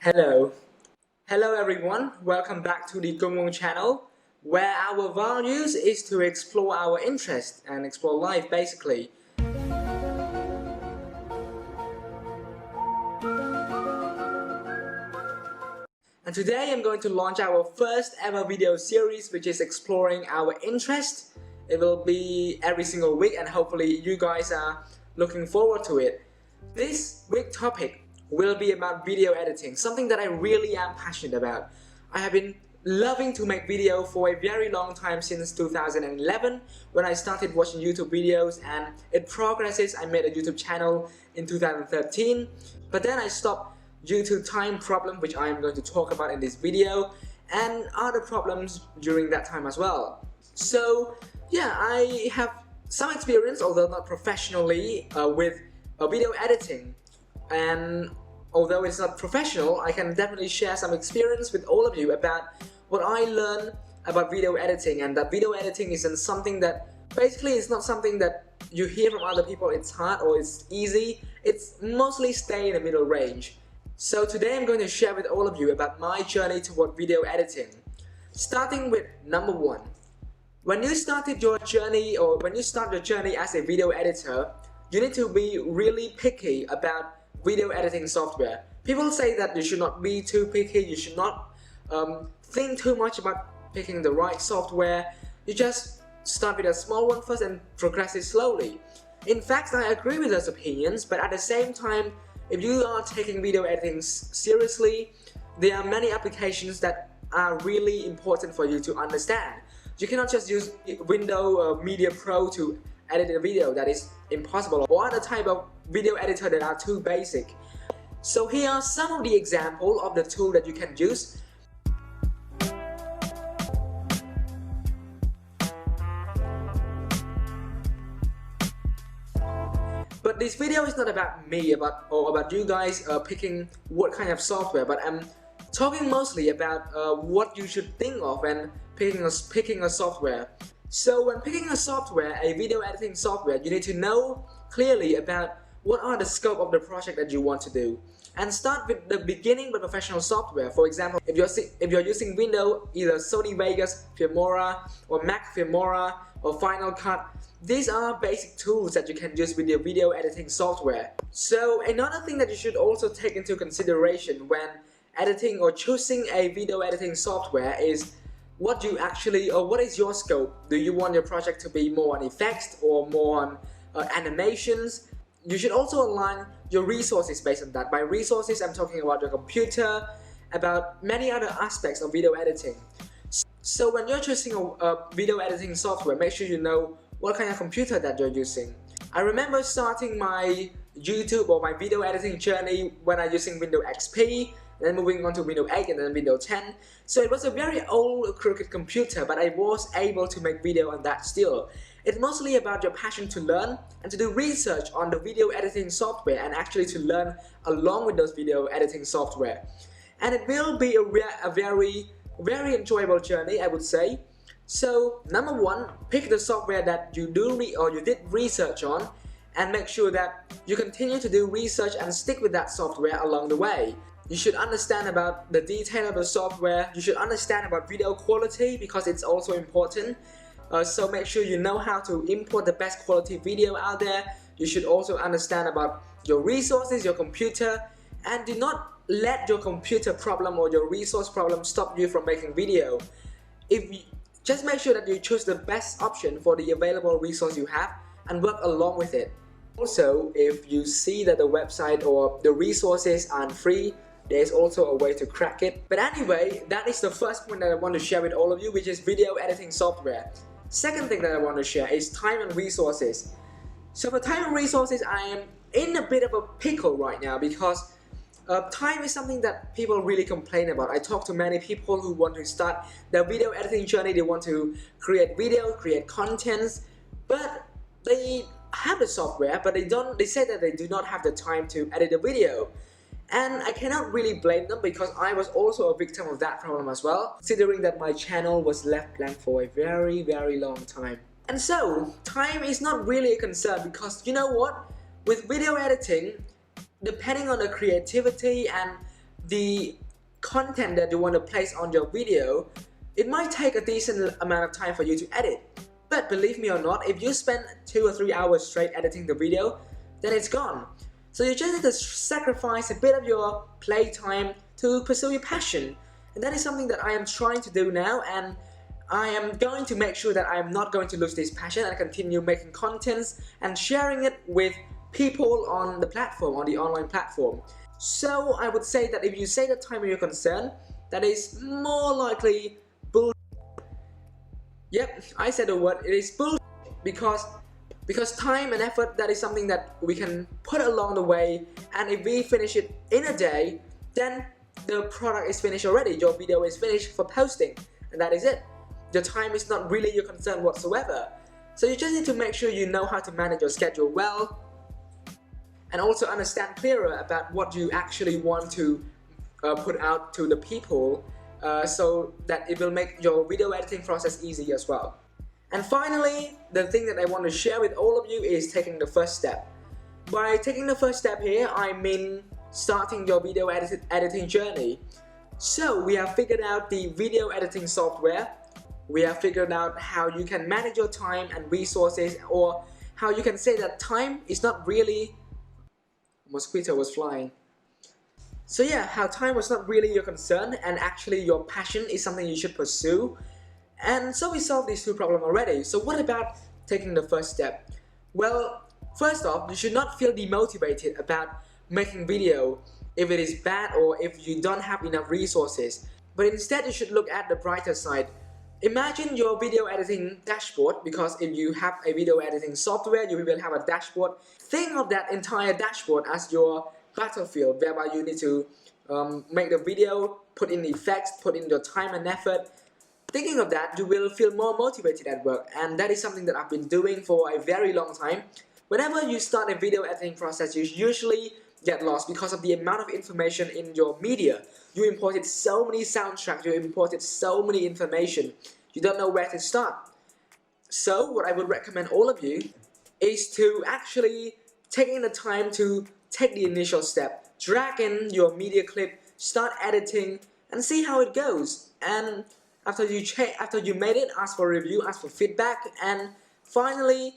Hello. Hello everyone, welcome back to the Gongwon channel, where our values is to explore our interests and explore life basically. And today I'm going to launch our first ever video series which is exploring our interest. It will be every single week and hopefully you guys are looking forward to it. This week topic will be about video editing, something that I really am passionate about. I have been loving to make video for a very long time since 2011 when I started watching YouTube videos, and it progresses. I made a YouTube channel in 2013, but then I stopped due to time problem, which I am going to talk about in this video, and other problems during that time as well. So yeah, I have some experience, although not professionally, with video editing, and although it's not professional, I can definitely share some experience with all of you about what I learned about video editing, and that video editing isn't something that, basically it's not something that you hear from other people it's hard or it's easy. It's mostly stay in the middle range. So today I'm going to share with all of you about my journey toward video editing. Starting with number 1. When you started your journey, or when you start your journey as a video editor, you need to be really picky about video editing software. People say that you should not be too picky, you should not think too much about picking the right software. You just start with a small one first and progress it slowly. In fact, I agree with those opinions, but at the same time, if you are taking video editing seriously, there are many applications that are really important for you to understand. You cannot just use Windows Media Pro to edit a video. That is impossible, or other type of video editor that are too basic. So here are some of the examples of the tool that you can use. But this video is not about me or about you guys picking what kind of software, but I'm talking mostly about what you should think of when picking a software. So when picking a software, a video editing software, you need to know clearly about what are the scope of the project that you want to do. And start with the beginning with professional software. For example, if you're using Windows, either Sony Vegas, Filmora, or Mac Filmora, or Final Cut, these are basic tools that you can use with your video editing software. So another thing that you should also take into consideration when editing or choosing a video editing software is what you actually, or what is your scope. Do you want your project to be more on effects or more on animations? You should also align your resources based on that. By resources, I'm talking about your computer, about many other aspects of video editing. So when you're choosing a video editing software, make sure you know what kind of computer that you're using. I remember starting my YouTube or my video editing journey when I was using Windows XP, then moving on to Windows 8 and then Windows 10. So it was a very old crooked computer, but I was able to make video on that still. It's mostly about your passion to learn and to do research on the video editing software, and actually to learn along with those video editing software. And it will be a very enjoyable journey, I would say. So number 1, pick the software that you did research on, and make sure that you continue to do research and stick with that software along the way. You should understand about the detail of the software. You should understand about video quality because it's also important. So make sure you know how to import the best quality video out there. You should also understand about your resources, your computer, and do not let your computer problem or your resource problem stop you from making video. Just make sure that you choose the best option for the available resource you have and work along with it. Also, if you see that the website or the resources aren't free, there's also a way to crack it. But anyway, that is the first point that I want to share with all of you, which is video editing software. Second thing that I want to share is time and resources. So for time and resources, I am in a bit of a pickle right now because time is something that people really complain about. I talk to many people who want to start their video editing journey. They want to create videos, create contents, but they have the software, but they say that they do not have the time to edit a video. And I cannot really blame them because I was also a victim of that problem as well, considering that my channel was left blank for a very long time. And so, time is not really a concern because you know what? With video editing, depending on the creativity and the content that you want to place on your video, it might take a decent amount of time for you to edit. But believe me or not, if you spend 2 or 3 hours straight editing the video, then it's gone. So you just need to sacrifice a bit of your playtime to pursue your passion. And that is something that I am trying to do now, and I am going to make sure that I am not going to lose this passion and continue making contents and sharing it with people on the platform, on the online platform. So I would say that if you say that time is your concern, that is more likely bull. Yep, I said the word, it is bull, because time and effort, that is something that we can put along the way, and if we finish it in a day, then the product is finished already, your video is finished for posting, and that is it. Your time is not really your concern whatsoever. So you just need to make sure you know how to manage your schedule well, and also understand clearer about what you actually want to put out to the people, so that it will make your video editing process easy as well. And finally, the thing that I want to share with all of you is taking the first step. By taking the first step here, I mean starting your video editing journey. So we have figured out the video editing software. We have figured out how you can manage your time and resources, or how you can say that time is not really... Mosquito was flying. So yeah, how time was not really your concern and actually your passion is something you should pursue. And so we solved these two problems already. So what about taking the first step? Well, first off, you should not feel demotivated about making video if it is bad or if you don't have enough resources. But instead, you should look at the brighter side. Imagine your video editing dashboard, because if you have a video editing software, you will have a dashboard. Think of that entire dashboard as your battlefield, whereby you need to make the video, put in effects, put in your time and effort. Thinking of that, you will feel more motivated at work, and that is something that I've been doing for a very long time. Whenever you start a video editing process, you usually get lost because of the amount of information in your media. You imported so many soundtracks, you imported so many information, you don't know where to start. So what I would recommend all of you is to actually take in the time to take the initial step, drag in your media clip, start editing, and see how it goes. And after you made it, ask for a review, ask for feedback, and finally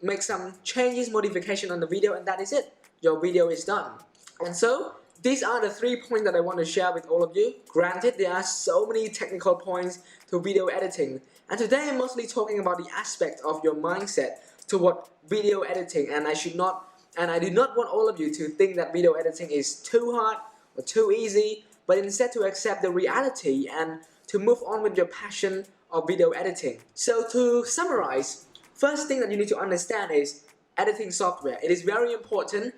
make some changes, modification on the video, and that is it. Your video is done. And so these are the 3 points that I want to share with all of you. Granted, there are so many technical points to video editing, and today I'm mostly talking about the aspect of your mindset toward video editing, and I do not want all of you to think that video editing is too hard or too easy, but instead to accept the reality and to move on with your passion of video editing. So to summarize, first thing that you need to understand is editing software. It is very important.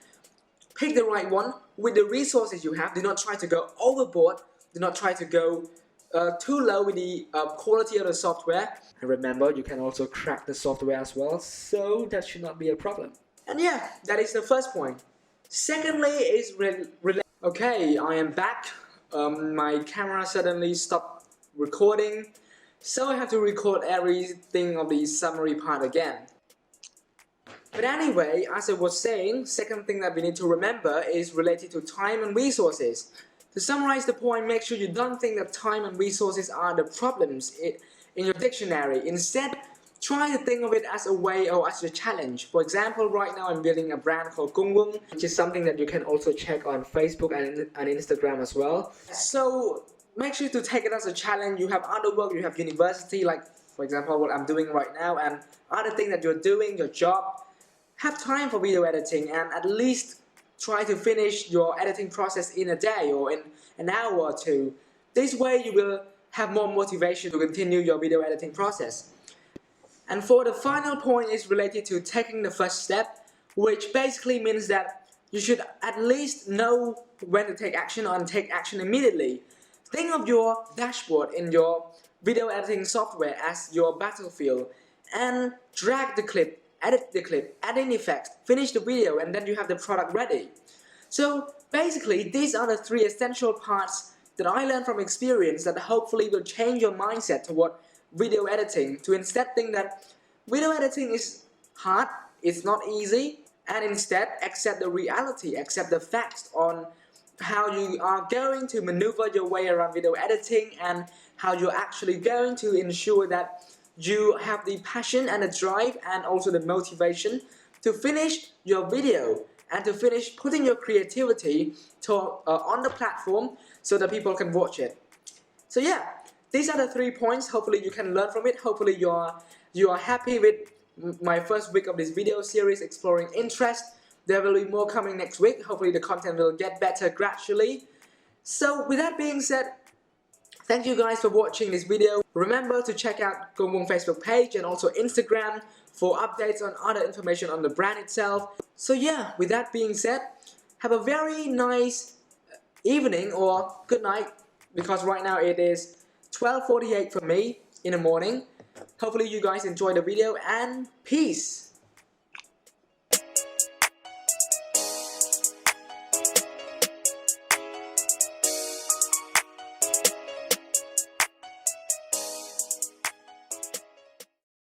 Pick the right one with the resources you have. Do not try to go overboard. Do not try to go too low with the quality of the software. And remember, you can also crack the software as well, so that should not be a problem. And yeah, that is the first point. Secondly is okay, I am back. My camera suddenly stopped recording, so I have to record everything of the summary part again. But anyway, as I was saying, second thing that we need to remember is related to time and resources. To summarize the point, make sure you don't think that time and resources are the problems in your dictionary. Instead, try to think of it as a way or as a challenge. For example, right now I'm building a brand called Gunggung, which is something that you can also check on Facebook and Instagram as well. So make sure to take it as a challenge. You have other work, you have university, like for example what I'm doing right now, and other things that you're doing, your job. Have time for video editing, and at least try to finish your editing process in a day or in an hour or two. This way you will have more motivation to continue your video editing process. And for the final point is related to taking the first step, which basically means that you should at least know when to take action and take action immediately. Think of your dashboard in your video editing software as your battlefield, and drag the clip, edit the clip, add in effects, finish the video, and then you have the product ready. So basically, these are the 3 essential parts that I learned from experience that hopefully will change your mindset toward video editing, to instead think that video editing is hard, it's not easy, and instead accept the reality, accept the facts on how you are going to maneuver your way around video editing, and how you're actually going to ensure that you have the passion and the drive and also the motivation to finish your video and to finish putting your creativity on the platform so that people can watch it. So yeah, these are the 3 points. Hopefully you can learn from it. Hopefully you are happy with my first week of this video series exploring interest. There will be more coming next week. Hopefully the content will get better gradually. So with that being said, thank you guys for watching this video. Remember to check out Gongwon Facebook page and also Instagram for updates on other information on the brand itself. So yeah, with that being said, have a very nice evening or good night, because right now it is 12:48 for me in the morning. Hopefully you guys enjoyed the video, and peace!